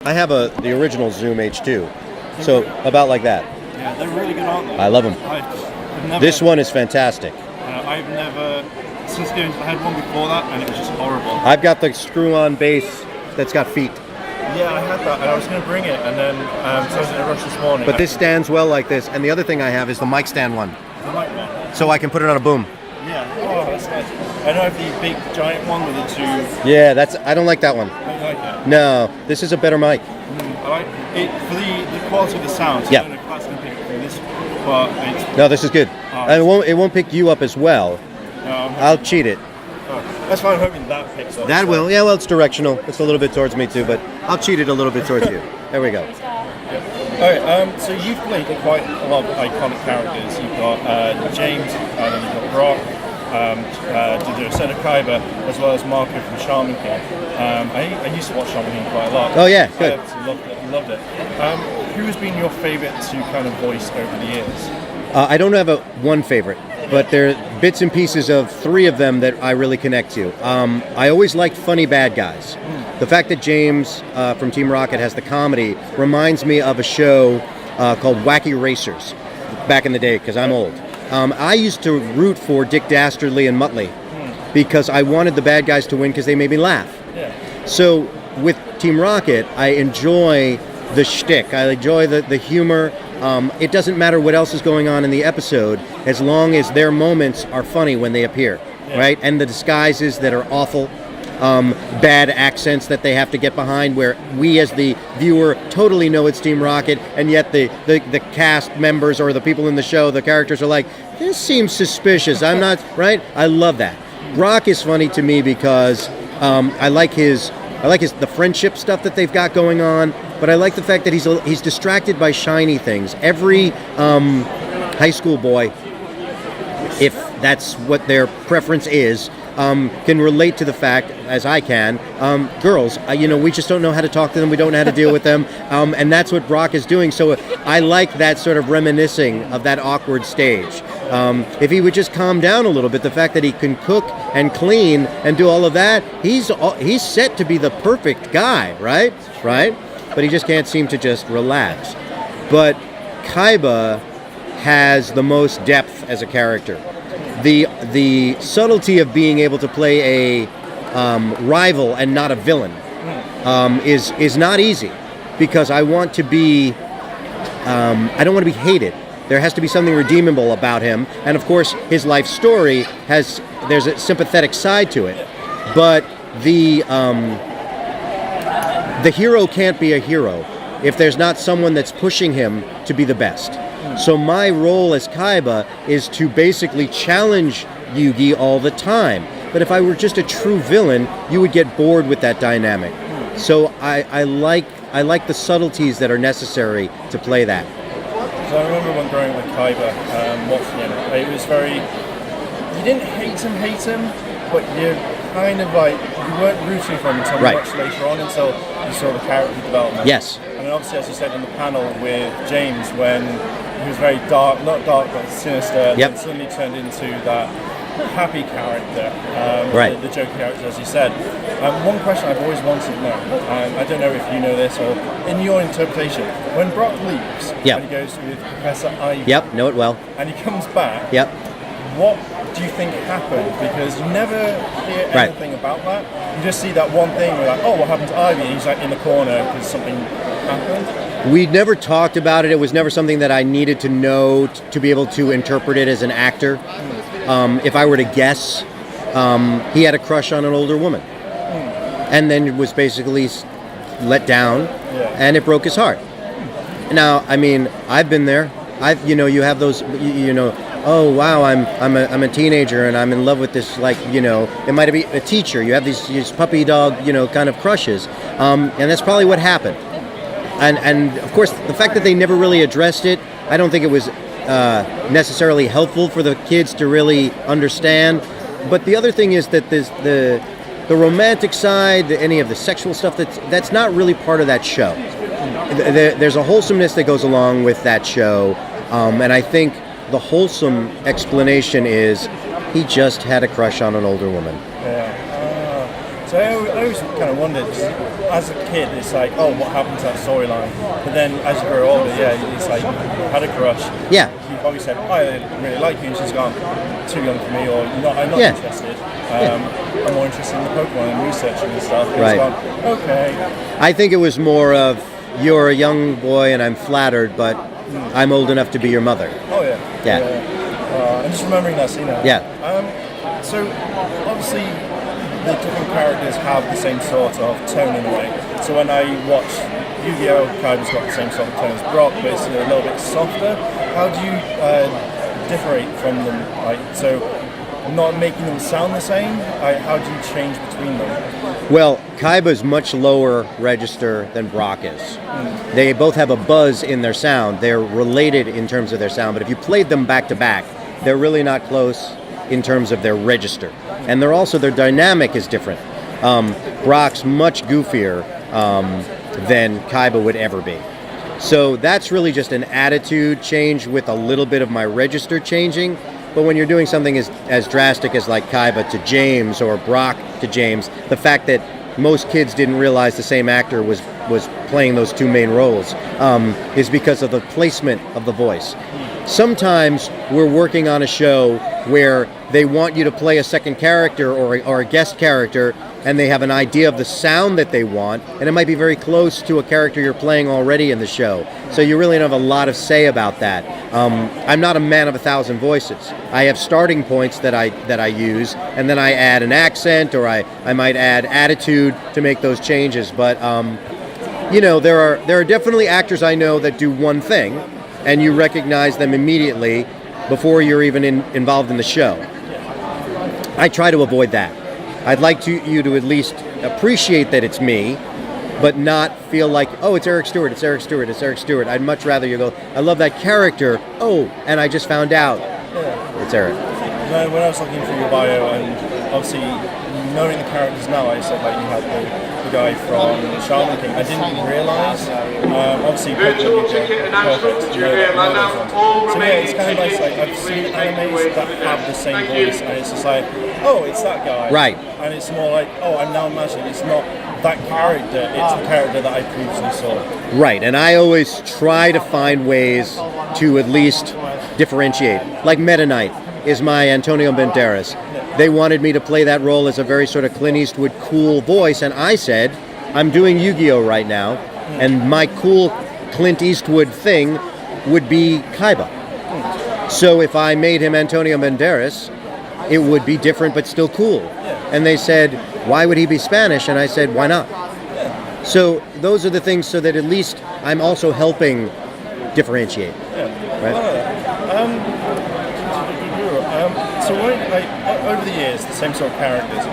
I have the original Zoom H2, so about like that. Yeah, they're really good, aren't they? I love them. This one is fantastic. I've never, since I had one before that, and it was just horrible. I've got the screw-on bass that's got feet. Yeah, I had that, and I was going to bring it, and then so I was in a rush this morning. But this stands well like this, and the other thing I have is the mic stand one. The mic one? So I can put it on a boom. Yeah, oh, that's nice. I know I have the big, giant one with the two... Yeah, I don't like that one. I don't like that. No, this is a better mic. I like it, for the quality of the sound, so yeah. I don't know if that's going to pick up from this, but it's... No, this is good. And it won't pick you up as well. No, I'll cheat it. That's why I'm hoping that picks up. That will. Yeah, well, it's directional. It's a little bit towards me too, but I'll cheat it a little bit towards you. There we go. Alright, so you've played quite a lot of iconic characters. You've got James, and then you've got Brock, Seto Kiba, as well as Marco from Shaman King. I used to watch Shaman King quite a lot. Oh yeah, good. I absolutely loved it. Who has been your favourite to kind of voice over the years? I don't have one favorite, but there are bits and pieces of three of them that I really connect to. I always liked funny bad guys. The fact that James from Team Rocket has the comedy reminds me of a show called Wacky Racers back in the day, because I'm old. I used to root for Dick Dastardly and Muttley because I wanted the bad guys to win because they made me laugh. Yeah. So with Team Rocket, I enjoy the shtick. I enjoy the humor. It doesn't matter what else is going on in the episode as long as their moments are funny when they appear, right? And the disguises that are awful, bad accents that they have to get behind where we as the viewer totally know it's Team Rocket, and yet the cast members or the people in the show, the characters are like, this seems suspicious. I'm not, right? I love that. Brock is funny to me because I like the friendship stuff that they've got going on, but I like the fact that he's distracted by shiny things. Every high school boy, if that's what their preference is, can relate to the fact, as I can, girls, we just don't know how to talk to them, we don't know how to deal with them, and that's what Brock is doing. So I like that sort of reminiscing of that awkward stage. If he would just calm down a little bit, the fact that he can cook and clean and do all of that, he's set to be the perfect guy, right? But he just can't seem to just relax. But Kiba has the most depth as a character. The subtlety of being able to play a rival and not a villain is not easy, because I want to be I don't want to be hated. There has to be something redeemable about him, and of course his life story there's a sympathetic side to it, but the hero can't be a hero if there's not someone that's pushing him to be the best. So my role as Kiba is to basically challenge Yugi all the time. But if I were just a true villain, you would get bored with that dynamic. So I like the subtleties that are necessary to play that. So I remember when growing up with Kiba, watching him, it was very... You didn't hate him, but you kind of you weren't rooting for him until much later on, until you saw the character development. Yes. And then obviously, as you said in the panel with James, when he was very dark, not dark, but sinister, and suddenly turned into that happy character, the joker character, as you said. One question I've always wanted to know, I don't know if you know this, or in your interpretation, when Brock leaves, and he goes with Professor Ivy, know it well, and he comes back, what do you think happened? Because you never hear anything about that. You just see that one thing where what happened to Ivy? And he's in the corner because something happened. We never talked about it. It was never something that I needed to know to be able to interpret it as an actor. If I were to guess, he had a crush on an older woman, and then was basically let down, and it broke his heart. Now, I mean, I've been there. You have those, oh wow, I'm a teenager and I'm in love with this, it might be a teacher. You have these puppy dog, kind of crushes, and that's probably what happened. And of course, the fact that they never really addressed it, I don't think it was necessarily helpful for the kids to really understand. But the other thing is that the romantic side, any of the sexual stuff, that's not really part of that show. There's a wholesomeness that goes along with that show, and I think the wholesome explanation is he just had a crush on an older woman. Yeah. So I always kind of wondered, as a kid, it's like, oh, what happened to that storyline? But then as you grow older, it's like, you had a crush. Yeah. You probably said, I really like you, and she's gone, too young for me, or I'm not interested. I'm more interested in the Pokemon and researching and stuff. And right. It's gone, okay. I think it was more of, you're a young boy and I'm flattered, but I'm old enough to be your mother. Oh, yeah. Yeah. I'm just remembering that scene now. Yeah. So, obviously, the different characters have the same sort of tone in a way. So when I watch Yu-Gi-Oh!, Kaiba's got the same sort of tone as Brock, but it's a little bit softer. How do you differentiate from them? So not making them sound the same, how do you change between them? Well, Kaiba's much lower register than Brock is. They both have a buzz in their sound. They're related in terms of their sound, but if you played them back to back, they're really not close in terms of their register. And their dynamic is different. Brock's much goofier than Kaiba would ever be. So that's really just an attitude change with a little bit of my register changing. But when you're doing something as drastic as like Kaiba to James or Brock to James, the fact that most kids didn't realize the same actor was playing those two main roles is because of the placement of the voice. Sometimes we're working on a show where they want you to play a second character or a guest character, and they have an idea of the sound that they want, and it might be very close to a character you're playing already in the show. So you really don't have a lot of say about that. I'm not a man of 1,000 voices. I have starting points that I use, and then I add an accent, or I might add attitude to make those changes. But there are definitely actors I know that do one thing, and you recognize them immediately before you're even involved in the show. I try to avoid that. I'd like you to at least appreciate that it's me, but not feel like, oh, it's Eric Stuart, it's Eric Stuart, it's Eric Stuart. I'd much rather you go, I love that character, oh, and I just found out it's Eric. When I was looking through your bio, and obviously knowing the characters now, I said like you had the guy from Shaman King. I didn't realise, obviously Pokemon perfect. So yeah, it's kind of nice, like I've seen animes that have the same voice, and it's just like, oh, it's that guy. Right. And it's more like, oh, I'm now imagining it's not that character, it's the character that I previously saw. Right, and I always try to find ways to at least differentiate. Like Meta Knight is my Antonio Banderas. They wanted me to play that role as a very sort of Clint Eastwood cool voice, and I said, I'm doing Yu-Gi-Oh! Right now, and my cool Clint Eastwood thing would be Kaiba. So if I made him Antonio Banderas, it would be different but still cool. And they said, why would he be Spanish? And I said, why not? So those are the things so that at least I'm also helping differentiate. Right? So over the years, the same sort of characters,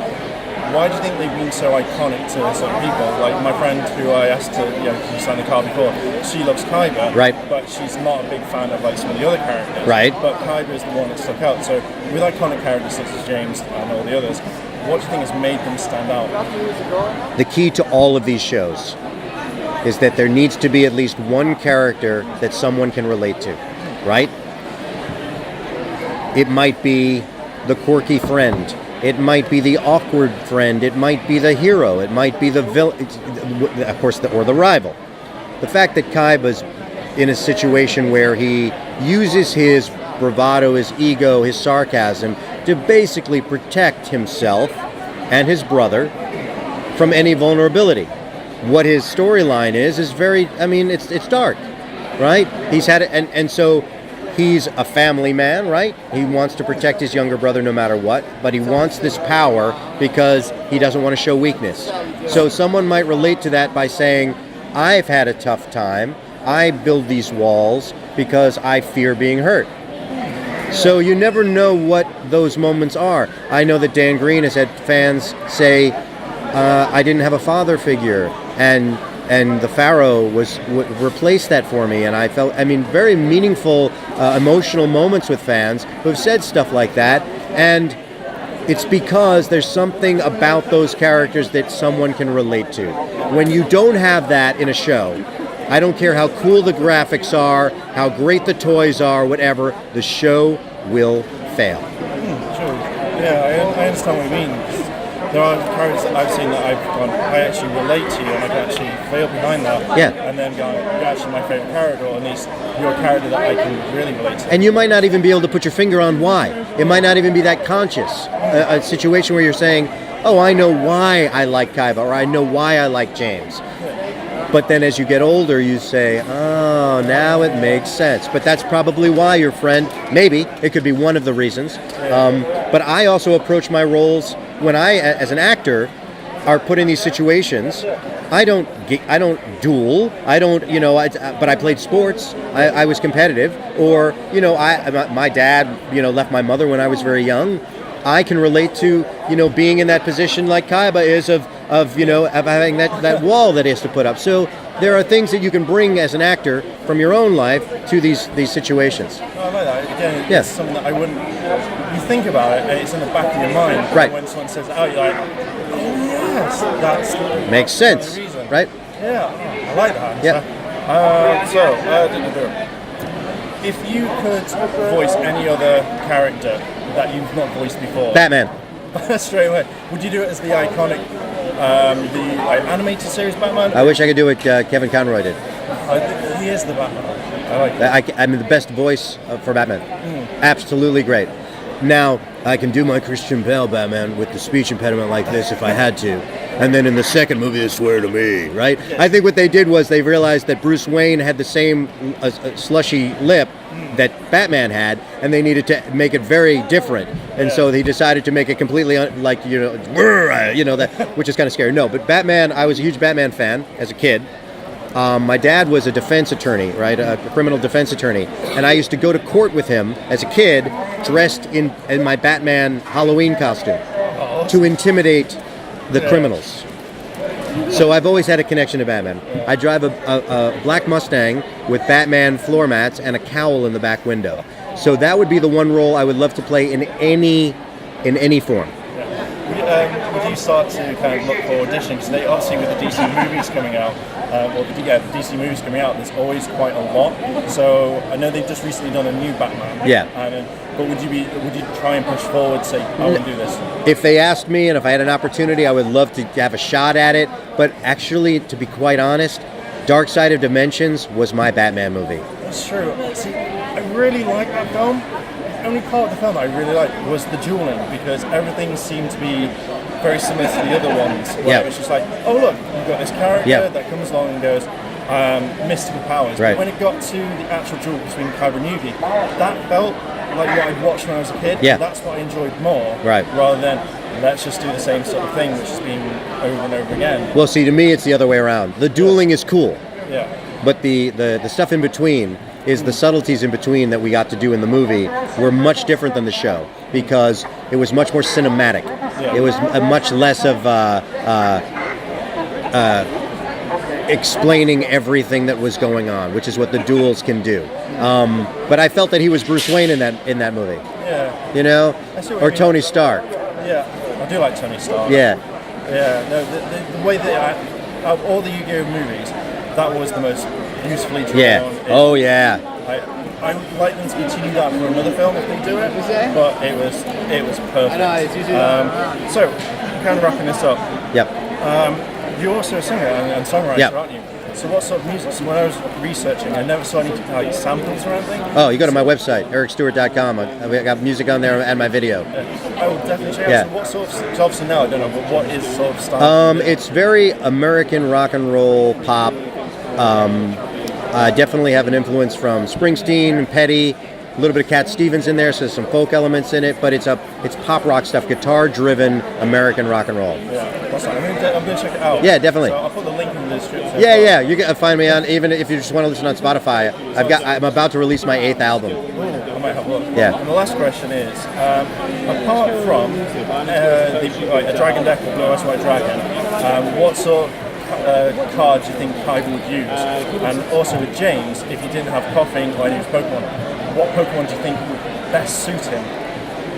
why do you think they've been so iconic to certain people? Like my friend who I asked to sign a card before, she loves Kaiba, right, but she's not a big fan of like some of the other characters. Right. But Kaiba is the one that stuck out. So with iconic characters such as James and all the others, what do you think has made them stand out? The key to all of these shows is that there needs to be at least one character that someone can relate to, right? It might be the quirky friend. It might be the awkward friend. It might be the hero. It might be the villain, of course, or the rival. The fact that Kaiba's in a situation where he uses his bravado, his ego, his sarcasm to basically protect himself and his brother from any vulnerability. What his storyline is very, it's dark, right? He's had it, and so he's a family man, right? He wants to protect his younger brother no matter what, but he wants this power because he doesn't want to show weakness. So someone might relate to that by saying, I've had a tough time. I build these walls because I fear being hurt. So you never know what those moments are. I know that Dan Green has had fans say, I didn't have a father figure, and the Pharaoh replaced that for me, and I felt, very meaningful, emotional moments with fans who have said stuff like that, and it's because there's something about those characters that someone can relate to. When you don't have that in a show, I don't care how cool the graphics are, how great the toys are, whatever, the show will fail. True. Yeah, I understand what you mean. there are characters that I've seen that I've gone, I actually relate to you, and I can actually feel behind that. Yeah. And then gone, you're actually my favourite character, or at least you're a character that I can really relate to. And you might not even be able to put your finger on why. It might not even be that conscious. A situation where you're saying, oh, I know why I like Kiba, or I know why I like James. But then as you get older, you say, oh, now it makes sense. But that's probably why your friend, maybe, it could be one of the reasons. But I also approach my roles when I, as an actor, are put in these situations. I don't duel. I don't, but I played sports. I was competitive. Or, my dad, left my mother when I was very young. I can relate to, being in that position like Kiba is of having that wall that he has to put up. So there are things that you can bring as an actor from your own life to these situations. Oh, I like that. Again, it's something that I wouldn't. You think about it, and it's in the back of your mind. Right. When someone says, "Oh, you're like, oh yes, that's makes sense, right? Yeah, I like that. Yeah. If you could voice any other character that you've not voiced before, Batman. Straight away, would you do it as the iconic, the animated series Batman? I wish I could do what Kevin Conroy did. I think he is the Batman. I like it. I'm the best voice for Batman. Absolutely great. Now, I can do my Christian Bale Batman with the speech impediment like this if I had to. And then in the second movie, they swear to me, right? Yes. I think what they did was they realized that Bruce Wayne had the same slushy lip that Batman had, and they needed to make it very different. And so they decided to make it completely that, which is kind of scary. No, but Batman, I was a huge Batman fan as a kid. My dad was a defense attorney, right, a criminal defense attorney, and I used to go to court with him as a kid, dressed in my Batman Halloween costume to intimidate the criminals. So I've always had a connection to Batman. I drive a black Mustang with Batman floor mats and a cowl in the back window. So that would be the one role I would love to play in any form. Would you start to kind of look for auditioning? Because they obviously with the DC movies coming out, the DC movies coming out, there's always quite a lot. So I know they've just recently done a new Batman. Yeah. But would you try and push forward, say, I want to do this? If they asked me and if I had an opportunity, I would love to have a shot at it. But actually, to be quite honest, Dark Side of Dimensions was my Batman movie. That's true. See, I really like that film. The only part of the film I really liked was the dueling, because everything seemed to be very similar to the other ones. Where it was just like, oh look, you've got this character that comes along and goes, mystical powers. Right. But when it got to the actual duel between Kiba and Yugi, that felt like what I'd watched when I was a kid. Yeah. That's what I enjoyed more. Right. Rather than let's just do the same sort of thing, which has been over and over again. Well, see, to me, it's the other way around. The dueling is cool. Yeah. But the stuff in between is the subtleties in between that we got to do in the movie were much different than the show because it was much more cinematic. Yeah. It was much less of explaining everything that was going on, which is what the duels can do. But I felt that he was Bruce Wayne in that movie. Yeah. Or Tony Stark. Yeah, I do like Tony Stark. Yeah. Yeah. No, the way that out of all the Yu-Gi-Oh movies, that was the most beautifully drawn. Yeah. Oh yeah. I would like them to continue that for another film if they do it, but it was perfect. So, kind of wrapping this up. Yep. You're also a singer and songwriter, aren't you? So what sort of music? So when I was researching, I never saw any samples or anything. Oh, you go to my website, ericstuart.com. I got music on there and my video. I will definitely check out. So what sort of, so obviously now I don't know, but what is sort of style? It's very American rock and roll pop. I definitely have an influence from Springsteen and Petty, a little bit of Cat Stevens in there, so there's some folk elements in it, but it's pop rock stuff, guitar-driven American rock and roll. Yeah, that's right. I'm going to check it out. Yeah, definitely. So I'll put the link in the description. Yeah, you can find me on, even if you just want to listen on Spotify. I'm about to release my 8th album. Ooh, I might have a look. Yeah. And the last question is, apart from a dragon deck of Blue Eyes White Dragon, what sort of cards do you think Kiba would use? And also with James, if he didn't have coughing or any of his Pokemon, what Pokemon do you think would best suit him?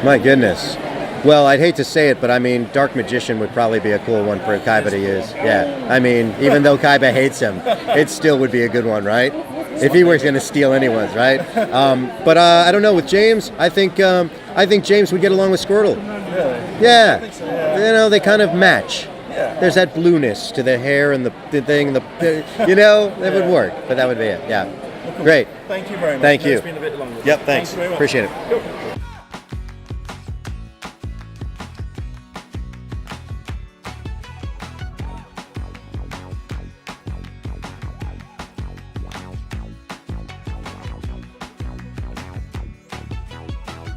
My goodness. Well, I'd hate to say it, but I mean, Dark Magician would probably be a cool one for Kiba to use. Yeah. I mean, even though Kiba hates him, it still would be a good one, right? If he were going to steal anyone's, right? But I don't know. With James, I think James would get along with Squirtle. Really? Yeah. I think so, yeah. they kind of match. Yeah. There's that blueness to the hair and the thing, that would work. But that would be it. Yeah. Well, cool. Great. Thank you very much. Thank you. It's been a bit longer. Yep. Thanks. Thank you very much. Appreciate it. Cool.